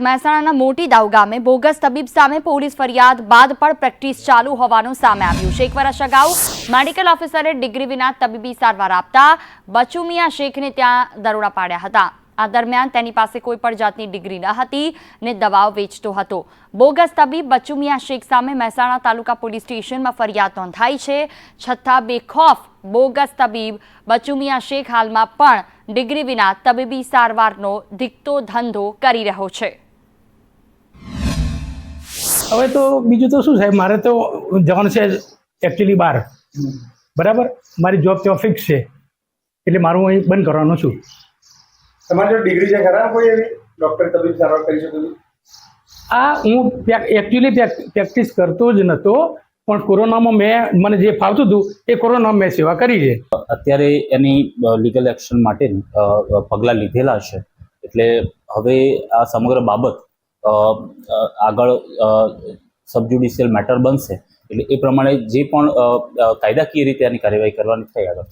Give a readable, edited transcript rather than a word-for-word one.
મહેસાણાના મોટી દાઉ ગામે બોગસ તબીબ સામે પોલીસ ફરિયાદ બાદ પણ પ્રેક્ટિસ ચાલુ હોવાનું સામે આવ્યું છે। 1 વર્ષ અગાઉ મેડિકલ ઓફિસરે ડિગ્રી વિના તબીબી સારવાર આપતા બચુમિયા શેખને ત્યાં દરોડા પાડ્યા હતા। આ દરમિયાન તેની પાસે કોઈ પણ જાતની ડિગ્રી ન હતી ને દવાઓ વેચતો હતો। બોગસ તબીબ બચુમિયા શેખ સામે મહેસાણા તાલુકા પોલીસ સ્ટેશનમાં ફરિયાદ નોંધાઈ છે। છતાં બેખૌફ બોગસ તબીબ બચુમિયા શેખ હાલમાં પણ ડિગ્રી વિના તબીબી સારવારનો ધીકતો ધંધો કરી રહ્યો છે। હવે તો બીજું તો શું સાહેબ, મારે તો જવાનું છે એકચ્યુઅલી બહાર, બરાબર। મારી જોબ ત્યાં ફિક્સ છે, એટલે મારું અહીં બંધ કરવાનું છું। તમારી જો ડિગ્રી છે ખરા કોઈ એવી ડૉક્ટર તબીબ સારવાર કરી શકો? આ હું એકચ્યુઅલી પ્રેક્ટિસ કરતો જ નહોતો, પણ કોરોનામાં મને જે ફાવતું હતું એ કોરોનામાં મેં સેવા કરી છે। અત્યારે એની લીગલ એક્શન માટે પગલાં લીધેલા છે, એટલે હવે આ સમગ્ર બાબત આગળ સબજ્યુડિશિયલ મેટર બનશે, એટલે એ પ્રમાણે જે પણ કાયદાકીય રીતે આની કાર્યવાહી કરવાની થઈ આગળ।